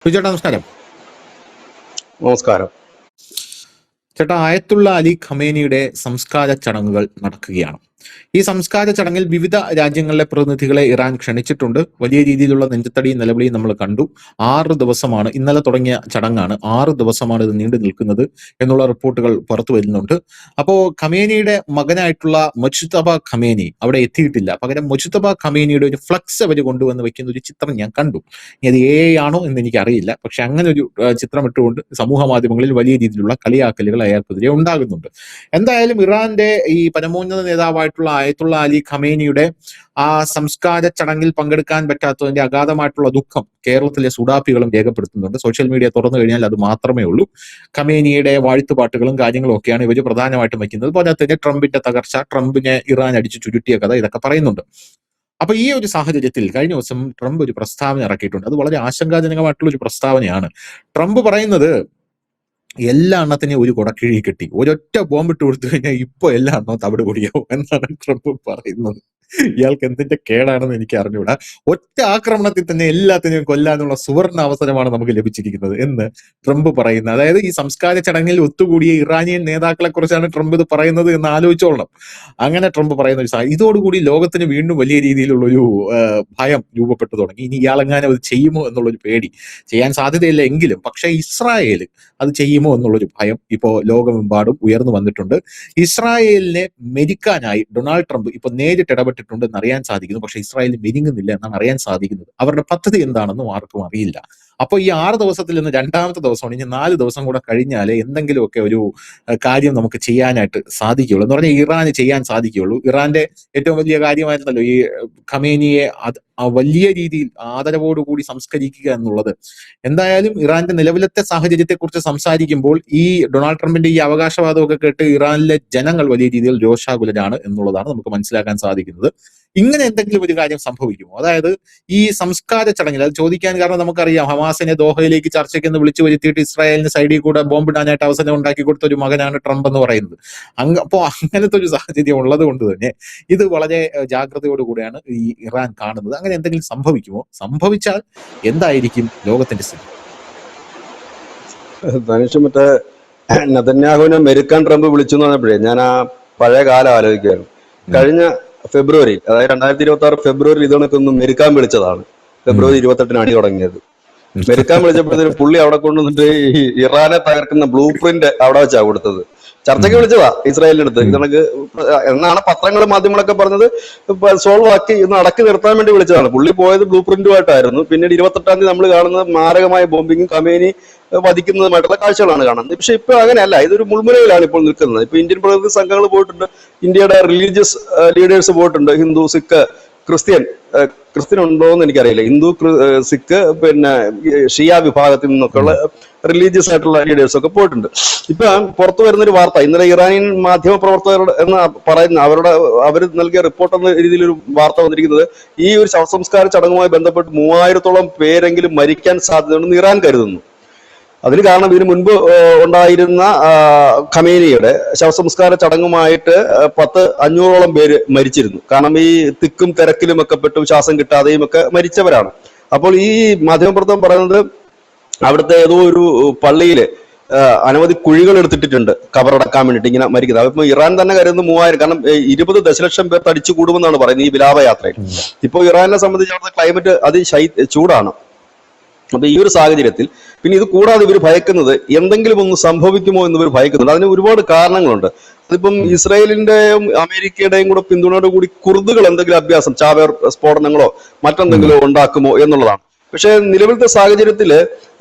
ചേട്ടാ നമസ്കാരം. നമസ്കാരം. ചേട്ടാ, ആയത്തുള്ള അലി ഖമേനിയുടെ സംസ്കാര ചടങ്ങുകൾ നടക്കുകയാണ്. ഈ സംസ്കാര ചടങ്ങിൽ വിവിധ രാജ്യങ്ങളിലെ പ്രതിനിധികളെ ഇറാൻ ക്ഷണിച്ചിട്ടുണ്ട്. വലിയ രീതിയിലുള്ള നെഞ്ചത്തടിയും നിലവിളിയും നമ്മൾ കണ്ടു. 6 ദിവസമാണ് ഇന്നലെ തുടങ്ങിയ ചടങ്ങാണ്. 6 ദിവസമാണ് ഇത് നീണ്ടു നിൽക്കുന്നത് എന്നുള്ള റിപ്പോർട്ടുകൾ പുറത്തു വരുന്നുണ്ട്. അപ്പോ ഖമേനിയുടെ മകനായിട്ടുള്ള മുജ്തബ ഖമേനി അവിടെ എത്തിയിട്ടില്ല. പകരം മുജ്തബ ഖമേനിയുടെ ഒരു ഫ്ലക്സ് അവർ കൊണ്ടുവന്ന് വെക്കുന്ന ഒരു ചിത്രം ഞാൻ കണ്ടു. ഇനി അത് ആണോ എന്ന് എനിക്കറിയില്ല. പക്ഷെ അങ്ങനെ ഒരു ചിത്രം ഇട്ടുകൊണ്ട് സമൂഹ മാധ്യമങ്ങളിൽ വലിയ രീതിയിലുള്ള കളിയാക്കലുകൾ അയാൾക്കെതിരെ ഉണ്ടാകുന്നുണ്ട്. എന്തായാലും ഇറാന്റെ ഈ പരമോന്നത നേതാവായിട്ടുള്ള ആയത്തുള്ള അലി ഖമേനിയുടെ ആ സംസ്കാര ചടങ്ങിൽ പങ്കെടുക്കാൻ പറ്റാത്തതിന്റെ അഗാധമായിട്ടുള്ള ദുഃഖം കേരളത്തിലെ സുഡാപ്പികളും രേഖപ്പെടുത്തുന്നുണ്ട്. സോഷ്യൽ മീഡിയ തുറന്നു കഴിഞ്ഞാൽ അത് മാത്രമേ ഉള്ളൂ. ഖമേനിയുടെ വാഴ്ത്തുപാട്ടുകളും കാര്യങ്ങളും ഒക്കെയാണ് ഇവർ പ്രധാനമായിട്ടും വയ്ക്കുന്നത്. പോലെ തന്നെ ട്രംപിന്റെ തകർച്ച, ട്രംപിനെ ഇറാൻ അടിച്ചു ചുരുട്ടിയ കഥ, ഇതൊക്കെ പറയുന്നുണ്ട്. അപ്പൊ ഈ ഒരു സാഹചര്യത്തിൽ കഴിഞ്ഞ ദിവസം ട്രംപ് ഒരു പ്രസ്താവന ഇറക്കിയിട്ടുണ്ട്. അത് വളരെ ആശങ്കാജനകമായിട്ടുള്ള ഒരു പ്രസ്താവനയാണ്. ട്രംപ് പറയുന്നത് എല്ലാ എണ്ണത്തിനെയും ഒരു കുടക്കീഴി കിട്ടി, ഒരൊറ്റ ബോംബിട്ട് കൊടുത്തു കഴിഞ്ഞാൽ ഇപ്പൊ എല്ലാ എണ്ണവും തവിട് പൊടിയാവും എന്നാണ് ട്രംപ് പറയുന്നത്. ഇയാൾക്ക് എന്തിന്റെ കേടാണെന്ന് എനിക്ക് അറിഞ്ഞുകൂടാ. ഒറ്റ ആക്രമണത്തിൽ തന്നെ എല്ലാത്തിനെയും കൊല്ലാനുള്ള സുവർണ അവസരമാണ് നമുക്ക് ലഭിച്ചിരിക്കുന്നത് എന്ന് ട്രംപ് പറയുന്നത്. അതായത് ഈ സംസ്കാര ചടങ്ങിൽ ഒത്തുകൂടിയ ഇറാനിയൻ നേതാക്കളെ കുറിച്ചാണ് ട്രംപ് ഇത് പറയുന്നത് എന്ന് ആലോചിച്ചോളണം. അങ്ങനെ ട്രംപ് പറയുന്ന ഒരു ഇതോടുകൂടി ലോകത്തിന് വീണ്ടും വലിയ രീതിയിലുള്ള ഒരു ഭയം രൂപപ്പെട്ടു തുടങ്ങി. ഇനി ഇയാളെങ്ങാനും അത് ചെയ്യുമോ എന്നുള്ളൊരു പേടി. ചെയ്യാൻ സാധ്യതയില്ല എങ്കിലും പക്ഷേ ഇസ്രായേൽ അത് ചെയ്യുമോ എന്നുള്ളൊരു ഭയം ഇപ്പോൾ ലോകമെമ്പാടും ഉയർന്നു വന്നിട്ടുണ്ട്. ഇസ്രായേലിനെ മെരിക്കാനായി ഡൊണാൾഡ് ട്രംപ് ഇപ്പൊ നേരിട്ട് ഇടപെട്ടിട്ടുണ്ട് എന്നറിയാൻ സാധിക്കുന്നു. പക്ഷെ ഇസ്രായേൽ മെരിങ്ങുന്നില്ല എന്നാണ് അറിയാൻ സാധിക്കുന്നത്. അവരുടെ പദ്ധതി എന്താണെന്നും ആർക്കും അറിയില്ല. അപ്പൊ ഈ 6 ദിവസത്തിൽ നിന്ന് രണ്ടാമത്തെ ദിവസമാണ്. ഇനി 4 ദിവസം കൂടെ കഴിഞ്ഞാൽ എന്തെങ്കിലുമൊക്കെ ഒരു കാര്യം നമുക്ക് ചെയ്യാനായിട്ട് സാധിക്കുകയുള്ളൂ. എന്ന് പറഞ്ഞാൽ ഇറാന് ചെയ്യാൻ സാധിക്കുകയുള്ളൂ. ഇറാന്റെ ഏറ്റവും വലിയ കാര്യമായിരുന്നല്ലോ ഈ ഖമേനിയെ വലിയ രീതിയിൽ ആദരവോടുകൂടി സംസ്കരിക്കുക എന്നുള്ളത്. എന്തായാലും ഇറാന്റെ നിലവിലത്തെ സാഹചര്യത്തെ കുറിച്ച് സംസാരിക്കുമ്പോൾ ഈ ഡൊണാൾഡ് ട്രംപിന്റെ ഈ അവകാശവാദമൊക്കെ കേട്ട് ഇറാനിലെ ജനങ്ങൾ വലിയ രീതിയിൽ രോഷാകുലരാണ് എന്നുള്ളതാണ് നമുക്ക് മനസ്സിലാക്കാൻ സാധിക്കുന്നത്. ഇങ്ങനെ എന്തെങ്കിലും ഒരു കാര്യം സംഭവിക്കുമോ? അതായത് ഈ സംസ്കാര ചടങ്ങിൽ അത് ചോദിക്കാൻ കാരണം നമുക്കറിയാം, ഹമാസിനെ ദോഹയിലേക്ക് ചർച്ചയ്ക്കെന്ന് വിളിച്ചു വരുത്തിയിട്ട് ഇസ്രായേലിന് സൈഡിൽ കൂടെ ബോംബിടാനായിട്ട് അവസരം ഉണ്ടാക്കി കൊടുത്ത ഒരു മകനാണ് ട്രംപ് എന്ന് പറയുന്നത്. അപ്പോ അങ്ങനത്തെ ഒരു സാഹചര്യം ഉള്ളത് കൊണ്ട് തന്നെ ഇത് വളരെ ജാഗ്രതയോടുകൂടിയാണ് ഈ ഇറാൻ കാണുന്നത്. അങ്ങനെ എന്തെങ്കിലും സംഭവിക്കുമോ? സംഭവിച്ചാൽ എന്തായിരിക്കും ലോകത്തിന്റെ സ്ഥിതി? ധനുഷ്, മറ്റേ നെതന്യാഹുവിനെ മെരുക്കാൻ ട്രംപ് വിളിച്ചു എന്ന് പറഞ്ഞപ്പോഴേ ഞാൻ ആ പഴയ കാലം ആലോചിക്കുകയായിരുന്നു. കഴിഞ്ഞ ഫെബ്രുവരി, അതായത് 2026 ഫെബ്രുവരി ഇതോണൊക്കെ മെരുക്കാൻ വിളിച്ചതാണ്. ഫെബ്രുവരി 28 അടി തുടങ്ങിയത്. മെരുക്കാൻ വിളിച്ചപ്പോഴത്തേനും പുള്ളി അവിടെ കൊണ്ടുവന്നിട്ട് ഈ ഇറാനെ തകർക്കുന്ന ബ്ലൂ പ്രിന്റ് അവിടെ വെച്ചാ കൊടുത്തത്. ചർച്ചയ്ക്ക് വിളിച്ചതാ ഇസ്രായേലിന്റെ അടുത്ത്. ഇതണക്ക് എന്നാണ് പത്രങ്ങളും മാധ്യമങ്ങളൊക്കെ പറഞ്ഞത്. സോൾവ് ആക്കി ഇന്ന് അടക്കി നിർത്താൻ വേണ്ടി വിളിച്ചതാണ്. പുള്ളി പോയത് ബ്ലൂ പ്രിന്റുമായിട്ടായിരുന്നു. പിന്നീട് 28-ാം തീയതി നമ്മൾ കാണുന്നത് മാരകമായ ബോംബിങ്ങും ഖമേനി വധിക്കുന്നതുമായിട്ടുള്ള കാഴ്ചകളാണ് കാണുന്നത്. പക്ഷെ ഇപ്പൊ അങ്ങനെയല്ല, ഇതൊരു മുൾമുനയിലാണ് ഇപ്പോൾ നിൽക്കുന്നത്. ഇപ്പൊ ഇന്ത്യൻ പ്രതിനിധി സംഘങ്ങൾ പോയിട്ടുണ്ട്, ഇന്ത്യയുടെ റിലീജിയസ് ലീഡേഴ്സ് പോയിട്ടുണ്ട്. ഹിന്ദു, സിഖ്, ക്രിസ്ത്യൻ ഉണ്ടോ എന്ന് എനിക്കറിയില്ല. ഹിന്ദു, സിഖ്, പിന്നെ ഷിയ വിഭാഗത്തിൽ നിന്നൊക്കെയുള്ള റിലീജിയസ് ആയിട്ടുള്ള ലീഡേഴ്സ് ഒക്കെ പോയിട്ടുണ്ട്. ഇപ്പൊ പുറത്തു വരുന്നൊരു വാർത്ത, ഇന്നലെ ഇറാനിയൻ മാധ്യമ പ്രവർത്തകർ എന്ന് പറയുന്ന അവർ നൽകിയ റിപ്പോർട്ട് എന്ന രീതിയിലൊരു വാർത്ത വന്നിരിക്കുന്നത്, ഈ ഒരു ശവസംസ്കാര ചടങ്ങുമായി ബന്ധപ്പെട്ട് 3000-ഓളം പേരെങ്കിലും മരിക്കാൻ സാധ്യതയുണ്ടെന്ന് ഇറാൻ കരുതുന്നു. അതിന് കാരണം ഇതിനു മുൻപ് ഉണ്ടായിരുന്ന ഖമേനിയുടെ ശവസംസ്കാര ചടങ്ങുമായിട്ട് 500-ഓളം പേര് മരിച്ചിരുന്നു. കാരണം ഈ തിക്കും തിരക്കിലും ഒക്കെ പെട്ടും ശ്വാസം കിട്ടാതെയും ഒക്കെ മരിച്ചവരാണ്. അപ്പോൾ ഈ മാധ്യമപ്രവർത്തകൻ പറയുന്നത് അവിടുത്തെ ഏതോ ഒരു പള്ളിയില് അനവധി കുഴികൾ എടുത്തിട്ടിട്ടുണ്ട് കബറടക്കാൻ വേണ്ടിയിട്ട് ഇങ്ങനെ മരിക്കുന്നത്. അപ്പൊ ഇറാൻ തന്നെ കരുതുന്ന 3000, കാരണം 20 ദശലക്ഷം പേർ തടിച്ചു കൂടുമെന്നാണ് പറയുന്നത് ഈ വിലാപയാത്രയിൽ. ഇപ്പോൾ ഇറാനെ സംബന്ധിച്ച് അവിടുത്തെ ക്ലൈമറ്റ് ചൂടാണ്. അപ്പൊ ഈ ഒരു സാഹചര്യത്തിൽ പിന്നെ ഇത് കൂടാതെ ഇവർ ഭയക്കുന്നത് എന്തെങ്കിലും ഒന്ന് സംഭവിക്കുമോ എന്ന് ഇവർ ഭയക്കുന്നുണ്ട്. അതിന് ഒരുപാട് കാരണങ്ങളുണ്ട്. അതിപ്പം ഇസ്രായേലിന്റെയും അമേരിക്കയുടെയും കൂടെ പിന്തുണയോടുകൂടി കുർദുകൾ എന്തെങ്കിലും അഭ്യാസം, ചാവേർ സ്ഫോടനങ്ങളോ മറ്റെന്തെങ്കിലോ ഉണ്ടാക്കുമോ എന്നുള്ളതാണ്. പക്ഷെ നിലവിലത്തെ സാഹചര്യത്തിൽ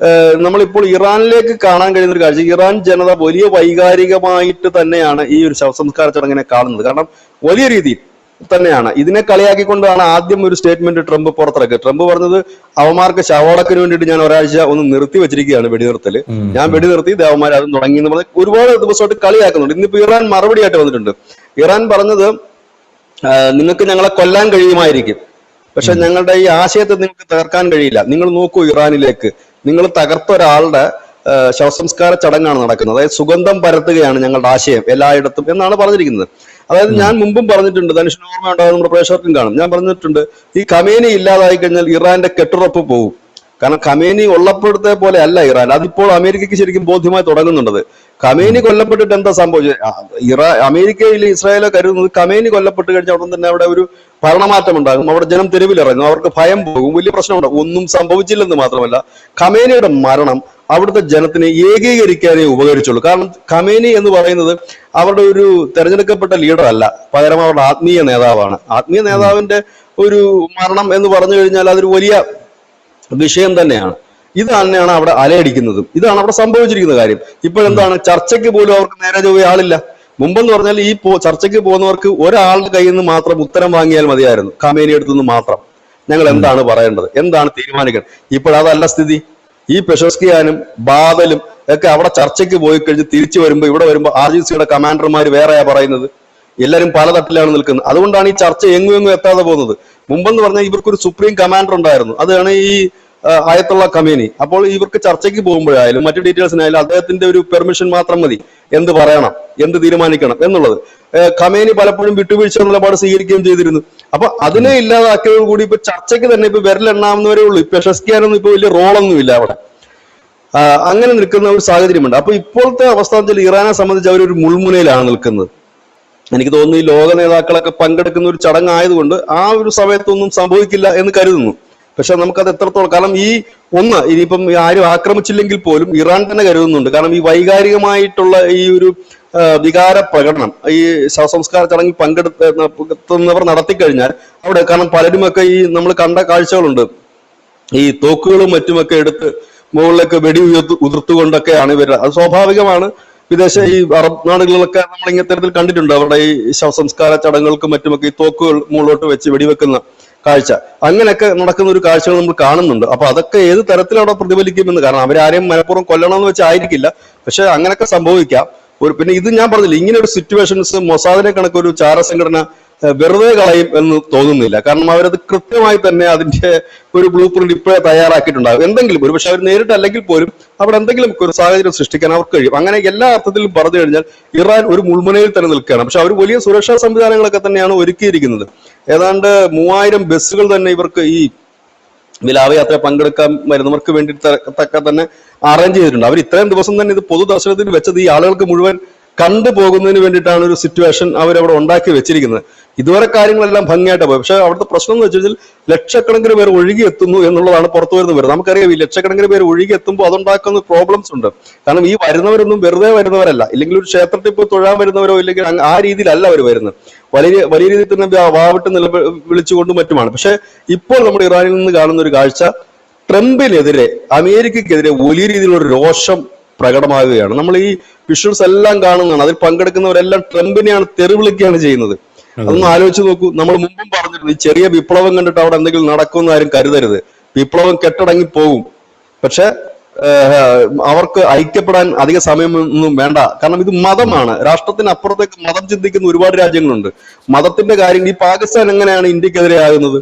നമ്മളിപ്പോൾ ഇറാനിലേക്ക് കാണാൻ കഴിയുന്ന ഒരു കാഴ്ച, ഇറാൻ ജനത വലിയ വൈകാരികമായിട്ട് തന്നെയാണ് ഈ ഒരു ശവസംസ്കാര ചടങ്ങിനെ കാണുന്നത്. കാരണം വലിയ രീതിയിൽ തന്നെയാണ് ഇതിനെ കളിയാക്കിക്കൊണ്ടാണ് ആദ്യം ഒരു സ്റ്റേറ്റ്മെന്റ് ട്രംപ് പുറത്തിറക്കിയത്. ട്രംപ് പറഞ്ഞത് അവന്മാർക്ക് ശവടക്കിന് വേണ്ടിയിട്ട് ഞാൻ ഒരാഴ്ച ഒന്ന് നിർത്തി വെച്ചിരിക്കുകയാണ് വെടിനിർത്തല്. ഞാൻ വെടിനിർത്തി, ദേവന്മാർ അതും തുടങ്ങി എന്ന് പറഞ്ഞ് ഒരുപാട് ദിവസമായിട്ട് കളിയാക്കുന്നുണ്ട്. ഇന്നിപ്പോ ഇറാൻ മറുപടിയായിട്ട് വന്നിട്ടുണ്ട്. ഇറാൻ പറഞ്ഞത് നിങ്ങൾക്ക് ഞങ്ങളെ കൊല്ലാൻ കഴിയുമായിരിക്കും, പക്ഷെ ഞങ്ങളുടെ ഈ ആശയത്തെ നിങ്ങൾക്ക് തകർക്കാൻ കഴിയില്ല. നിങ്ങൾ നോക്കൂ ഇറാനിലേക്ക്, നിങ്ങൾ തകർത്ത ഒരാളുടെ ശവസംസ്കാര ചടങ്ങാണ് നടക്കുന്നത്. അതായത് സുഗന്ധം പരത്തുകയാണ് ഞങ്ങളുടെ ആശയം എല്ലായിടത്തും എന്നാണ് പറഞ്ഞിരിക്കുന്നത്. അതായത് ഞാൻ മുമ്പും പറഞ്ഞിട്ടുണ്ട്, ധനുഷിന് ഓർമ്മ ഉണ്ടാകും, നമ്മുടെ പ്രേക്ഷകർക്കും കാണും, ഞാൻ പറഞ്ഞിട്ടുണ്ട്, ഈ ഖമേനി ഇല്ലാതായി കഴിഞ്ഞാൽ ഇറാന്റെ കെട്ടുറപ്പ് പോകും. കാരണം ഖമേനി ഉള്ളപ്പോഴത്തെ പോലെ അല്ല ഇറാൻ. അതിപ്പോൾ അമേരിക്കയ്ക്ക് ശരിക്കും ബോധ്യമായി തുടങ്ങുന്നുണ്ടത്. ഖമേനി കൊല്ലപ്പെട്ടിട്ട് എന്താ സംഭവിച്ചത്? അമേരിക്കയിൽ ഇസ്രായേലോ കരുതുന്നത് ഖമേനി കൊല്ലപ്പെട്ട് കഴിഞ്ഞാൽ ഉടൻ തന്നെ അവിടെ ഒരു ഭരണമാറ്റം ഉണ്ടാകും, അവിടെ ജനം തെരുവിലിറങ്ങും, അവർക്ക് ഭയം പോകും, വലിയ പ്രശ്നമുണ്ടാകും. ഒന്നും സംഭവിച്ചില്ലെന്ന് മാത്രമല്ല, ഖമേനിയുടെ മരണം അവിടുത്തെ ജനത്തിനെ ഏകീകരിക്കാനേ ഉപകരിച്ചുള്ളൂ. കാരണം ഖമേനി എന്ന് പറയുന്നത് അവരുടെ ഒരു തെരഞ്ഞെടുക്കപ്പെട്ട ലീഡർ അല്ല, പകരം അവരുടെ ആത്മീയ നേതാവാണ്. ആത്മീയ നേതാവിന്റെ ഒരു മരണം എന്ന് പറഞ്ഞു കഴിഞ്ഞാൽ അതൊരു വലിയ വിഷയം തന്നെയാണ്. ഇത് തന്നെയാണ് അവിടെ അലയടിക്കുന്നതും, ഇതാണ് അവിടെ സംഭവിച്ചിരിക്കുന്ന കാര്യം. ഇപ്പോഴെന്താണ്, ചർച്ചയ്ക്ക് പോലും അവർക്ക് നേരെ ചൊവ്വേ ആളില്ല. മുമ്പെന്ന് പറഞ്ഞാൽ ഈ ചർച്ചയ്ക്ക് പോകുന്നവർക്ക് ഒരാളുടെ കയ്യിൽ നിന്ന് മാത്രം ഉത്തരം വാങ്ങിയാൽ മതിയായിരുന്നു, ഖമേനി അടുത്തുനിന്ന് മാത്രം. ഞങ്ങൾ എന്താണ് പറയേണ്ടത്, എന്താണ് തീരുമാനിക്കണം. ഇപ്പോഴതല്ല സ്ഥിതി. ഈ പെഷോസ്കിയാനും ബാദലും ഒക്കെ അവിടെ ചർച്ചയ്ക്ക് പോയി കഴിഞ്ഞ് തിരിച്ചു വരുമ്പോൾ ഇവിടെ വരുമ്പോൾ RGCയുടെ കമാൻഡർമാർ വേറെയാ പറയുന്നത്. എല്ലാവരും പല തട്ടിലാണ് നിൽക്കുന്നത്. അതുകൊണ്ടാണ് ഈ ചർച്ച എങ്ങും എത്താതെ പോകുന്നത്. മുമ്പെന്ന് പറഞ്ഞാൽ ഇവർക്കൊരു സുപ്രീം കമാൻഡർ ഉണ്ടായിരുന്നു, അതാണ് ഈ ആയത്തുള്ള ഖമേനി. അപ്പോൾ ഇവർക്ക് ചർച്ചയ്ക്ക് പോകുമ്പോഴായാലും മറ്റു ഡീറ്റെയിൽസിനായാലും അദ്ദേഹത്തിന്റെ ഒരു പെർമിഷൻ മാത്രം മതി, എന്ത് പറയണം, എന്ത് തീരുമാനിക്കണം എന്നുള്ളത്. ഖമേനി പലപ്പോഴും വിട്ടുവീഴ്ച നിലപാട് സ്വീകരിക്കുകയും ചെയ്തിരുന്നു. അപ്പൊ അതിനെ ഇല്ലാതാക്കിയതോടുകൂടി ഇപ്പൊ ചർച്ചയ്ക്ക് തന്നെ ഇപ്പൊ വിരലെണ്ണാവുന്നവരേ ഉള്ളൂ. ഇപ്പൊ പെഷസ്കിയാനൊന്നും ഇപ്പൊ വലിയ റോളൊന്നുമില്ല അവിടെ. അങ്ങനെ നിൽക്കുന്ന ഒരു സാഹചര്യമുണ്ട്. അപ്പൊ ഇപ്പോഴത്തെ അവസ്ഥ വെച്ചാൽ ഇറാനെ സംബന്ധിച്ച് അവരൊരു മുൾമുനയിലാണ് നിൽക്കുന്നത്. എനിക്ക് തോന്നുന്നു ഈ ലോക നേതാക്കളൊക്കെ പങ്കെടുക്കുന്ന ഒരു ചടങ്ങായതുകൊണ്ട് ആ ഒരു സമയത്തൊന്നും സംഭവിക്കില്ല എന്ന് കരുതുന്നു. പക്ഷെ നമുക്കത് എത്രത്തോളം, കാരണം ഇനിയിപ്പം ആരും ആക്രമിച്ചില്ലെങ്കിൽ പോലും ഇറാൻ തന്നെ കരുതുന്നുണ്ട്. കാരണം ഈ വൈകാരികമായിട്ടുള്ള ഈ ഒരു വികാര പ്രകടനം ഈ ശവസംസ്കാര ചടങ്ങിൽ പങ്കെടുത്തുന്നവർ നടത്തിക്കഴിഞ്ഞാൽ അവിടെ, കാരണം പലരുമൊക്കെ ഈ നമ്മൾ കണ്ട കാഴ്ചകളുണ്ട്, ഈ തോക്കുകളും മറ്റുമൊക്കെ എടുത്ത് മുകളിലേക്ക് വെടി ഉതിർത്തുകൊണ്ടൊക്കെയാണ് ഇവർ. അത് സ്വാഭാവികമാണ്. ഈ അറബ് നാടുകളിലൊക്കെ നമ്മൾ ഇങ്ങനത്തെ കണ്ടിട്ടുണ്ട്. അവരുടെ ഈ ശവസംസ്കാര ചടങ്ങുകൾക്കും മറ്റുമൊക്കെ ഈ തോക്കുകൾ മുകളിലോട്ട് വെച്ച് വെടിവെക്കുന്ന കാഴ്ച, അങ്ങനെയൊക്കെ നടക്കുന്ന ഒരു കാഴ്ചകൾ നമ്മൾ കാണുന്നുണ്ട്. അപ്പൊ അതൊക്കെ ഏത് തരത്തിൽ അവിടെ പ്രതിഫലിക്കുമെന്ന്, കാരണം അവരാരെയും മനഃപൂർവ്വം കൊല്ലണമെന്ന് വെച്ചായിരിക്കില്ല, പക്ഷെ അങ്ങനെയൊക്കെ സംഭവിക്കാം. പിന്നെ ഇത് ഞാൻ പറഞ്ഞില്ല, ഇങ്ങനെ ഒരു സിറ്റുവേഷൻസ് മൊസാദിനെ കണക്കൊരു ചാരസംഘടന വെറുതെ കളയും എന്ന് തോന്നുന്നില്ല. കാരണം അവരത് കൃത്യമായി തന്നെ അതിന്റെ ഒരു ബ്ലൂ പ്രിന്റ് ഇപ്പോഴേ തയ്യാറാക്കിയിട്ടുണ്ടാകും. എന്തെങ്കിലും ഒരു പക്ഷെ അവർ നേരിട്ടല്ലെങ്കിൽ പോലും അവിടെ എന്തെങ്കിലും ഒരു സാഹചര്യം സൃഷ്ടിക്കാൻ അവർക്ക് കഴിയും. അങ്ങനെ എല്ലാ അർത്ഥത്തിലും പറഞ്ഞു കഴിഞ്ഞാൽ ഇറാൻ ഒരു മുൾമുനയിൽ തന്നെ നിൽക്കുകയാണ്. പക്ഷെ അവർ വലിയ സുരക്ഷാ സംവിധാനങ്ങളൊക്കെ തന്നെയാണ് ഒരുക്കിയിരിക്കുന്നത്. ഏതാണ്ട് 3000 ബസ്സുകൾ തന്നെ ഇവർക്ക് ഈ വിലാപയാത്ര പങ്കെടുക്കാൻ വരുന്നവർക്ക് വേണ്ടി തന്നെ അറേഞ്ച് ചെയ്തിട്ടുണ്ട്. അവർ ഇത്രയും ദിവസം തന്നെ ഇത് പൊതുദർശനത്തിന് വെച്ചത് ഈ ആളുകൾക്ക് മുഴുവൻ കണ്ടുപോകുന്നതിന് വേണ്ടിയിട്ടാണ് ഒരു സിറ്റുവേഷൻ അവരവിടെ ഉണ്ടാക്കി വെച്ചിരിക്കുന്നത്. ഇതുവരെ കാര്യങ്ങളെല്ലാം ഭംഗിയായിട്ട് പോയി. പക്ഷെ അവിടുത്തെ പ്രശ്നം എന്ന് വെച്ചാൽ ലക്ഷക്കണക്കിന് പേർ ഒഴുകി എത്തുന്നു എന്നുള്ളതാണ് പുറത്തു വരുന്ന പേര്. നമുക്കറിയാം ഈ ലക്ഷക്കണക്കിന് പേര് ഒഴുകി എത്തുമ്പോൾ അതുണ്ടാക്കുന്ന പ്രോബ്ലംസ് ഉണ്ട്. കാരണം ഈ വരുന്നവരൊന്നും വെറുതെ വരുന്നവരല്ല, ഇല്ലെങ്കിൽ ഒരു ക്ഷേത്രത്തിൽ പോയി തൊഴാൻ വരുന്നവരോ ഇല്ലെങ്കിൽ ആ രീതിയിലല്ല അവർ വരുന്നത്. വലിയ രീതിയിൽ തന്നെ വാവിട്ട് വിളിച്ചുകൊണ്ടും മറ്റുമാണ്. പക്ഷെ ഇപ്പോൾ നമ്മുടെ ഇറാനിൽ നിന്ന് കാണുന്ന ഒരു കാഴ്ച, ട്രംപിനെതിരെ അമേരിക്കക്കെതിരെ വലിയ രീതിയിലുള്ള രോഷം പ്രകടമാകുകയാണ്. നമ്മൾ ഈ വിഷ്വൽസ് എല്ലാം കാണുന്നതാണ്. അതിൽ പങ്കെടുക്കുന്നവരെല്ലാം ട്രംപിനെയാണ് തെറിവിളിക്കുകയാണ് ചെയ്യുന്നത്. അതൊന്ന് ആലോചിച്ച് നോക്കൂ. നമ്മൾ മുമ്പും പറഞ്ഞിട്ടുണ്ട്, ഈ ചെറിയ വിപ്ലവം കണ്ടിട്ട് അവിടെ എന്തെങ്കിലും നടക്കുമെന്ന് ആരും കരുതരുത്. വിപ്ലവം കെട്ടടങ്ങി പോകും. പക്ഷെ അവർക്ക് ഐക്യപ്പെടാൻ അധിക സമയമൊന്നും വേണ്ട. കാരണം ഇത് മതമാണ്. രാഷ്ട്രത്തിന് അപ്പുറത്തേക്ക് മതം ചിന്തിക്കുന്ന ഒരുപാട് രാജ്യങ്ങളുണ്ട്. മതത്തിന്റെ കാര്യങ്ങൾ, ഈ പാകിസ്ഥാൻ എങ്ങനെയാണ് ഇന്ത്യക്കെതിരെ ആകുന്നത്?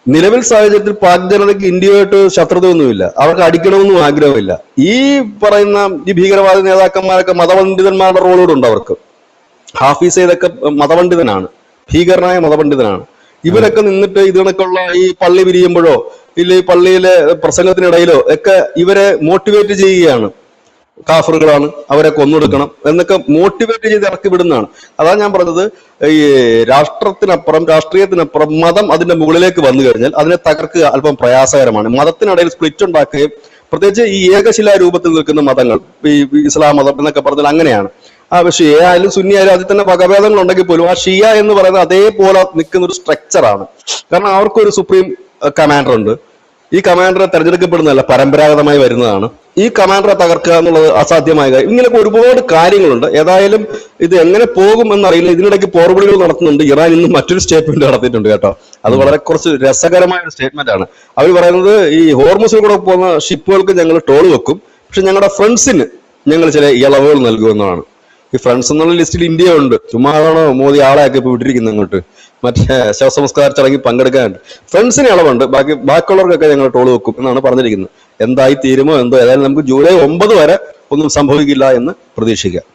നിലവിൽ സാഹചര്യത്തിൽ പാക് ജനതയ്ക്ക് ഇന്ത്യയുമായിട്ട് ശത്രുതയൊന്നുമില്ല, അവർക്ക് അടിക്കണമെന്നും ആഗ്രഹമില്ല. ഈ പറയുന്ന ഈ ഭീകരവാദ നേതാക്കന്മാരൊക്കെ മതപണ്ഡിതന്മാരുടെ റോളോടുണ്ട് അവർക്ക്. ഹാഫിസ് സയ്യിദൊക്കെ മതപണ്ഡിതനാണ്, ഭീകരനായ മതപണ്ഡിതനാണ്. ഇവരൊക്കെ നിന്നിട്ട് ഇതിനൊക്കെയുള്ള ഈ പള്ളി പിരിയുമ്പോഴോ ഇല്ല ഈ പള്ളിയിലെ പ്രസംഗത്തിനിടയിലോ ഒക്കെ ഇവരെ മോട്ടിവേറ്റ് ചെയ്യുകയാണ്. കാഫറുകളാണ്, അവരെ കൊന്നൊടുക്കണം എന്നൊക്കെ മോട്ടിവേറ്റ് ചെയ്ത് ഇറക്കി വിടുന്നതാണ്. അതാ ഞാൻ പറഞ്ഞത്, ഈ രാഷ്ട്രീയത്തിനപ്പുറം മതം അതിന്റെ മുകളിലേക്ക് വന്നു കഴിഞ്ഞാൽ അതിനെ തകർക്കുക അല്പം പ്രയാസകരമാണ്. മതത്തിനിടയിൽ സ്പ്ലിറ്റ് ഉണ്ടാക്കുകയും, പ്രത്യേകിച്ച് ഈ ഏകശിലാ രൂപത്തിൽ നിൽക്കുന്ന മതങ്ങൾ, ഈ ഇസ്ലാം മതം എന്നൊക്കെ പറഞ്ഞാൽ അങ്ങനെയാണ്. ഷിയ ആയാലും സുന്നി ആയാലും അതിൽ തന്നെ വകഭേദങ്ങൾ ഉണ്ടെങ്കിൽ പോലും ആ ഷിയ എന്ന് പറയുന്നത് അതേപോലെ നിൽക്കുന്ന ഒരു സ്ട്രക്ചറാണ്. കാരണം അവർക്കൊരു സുപ്രീം കമാൻഡർ ഉണ്ട്. ഈ കമാൻഡറെ തെരഞ്ഞെടുക്കപ്പെടുന്നതല്ല, പരമ്പരാഗതമായി വരുന്നതാണ്. ഈ കമാൻഡറെ തകർക്കുക എന്നുള്ളത് അസാധ്യമായ കാര്യം. ഇങ്ങനെയൊക്കെ ഒരുപാട് കാര്യങ്ങളുണ്ട്. ഏതായാലും ഇത് എങ്ങനെ പോകും എന്നറിയില്ല. ഇതിനിടയ്ക്ക് പോർവിളികൾ നടത്തുന്നുണ്ട്. ഇറാൻ ഇന്ന് മറ്റൊരു സ്റ്റേറ്റ്മെന്റ് നടത്തിയിട്ടുണ്ട് കേട്ടോ. അത് വളരെ കുറച്ച് രസകരമായ ഒരു സ്റ്റേറ്റ്മെന്റ് ആണ്. അവർ പറയുന്നത്, ഈ ഹോർമുസിൽ കൂടെ പോകുന്ന ഷിപ്പുകൾക്ക് ഞങ്ങൾ ടോൾ വെക്കും, പക്ഷെ ഞങ്ങളുടെ ഫ്രണ്ട്സിന് ഞങ്ങൾ ചില ഇളവുകൾ നൽകുമെന്നാണ്. ഈ ഫ്രണ്ട്സ് എന്നുള്ള ലിസ്റ്റിൽ ഇന്ത്യ ഉണ്ട്. ചുമ്മാതാണോ മോദി ആളെയൊക്കെ ഇപ്പൊ വിട്ടിരിക്കുന്നത് അങ്ങോട്ട് മറ്റേ ശവസംസ്കാര ചടങ്ങിൽ പങ്കെടുക്കാനുണ്ട്. ഫ്രണ്ട്സിന് ഇളവുണ്ട്, ബാക്കിയുള്ളവർക്കൊക്കെ ഞങ്ങൾ ടോൾ വെക്കും എന്നാണ് പറഞ്ഞിരിക്കുന്നത്. എന്തായി തീരുമോ എന്തോ. ഏതായാലും നമുക്ക് ജൂലൈ 9 വരെ ഒന്നും സംഭവിക്കില്ല എന്ന് പ്രതീക്ഷിക്കാം.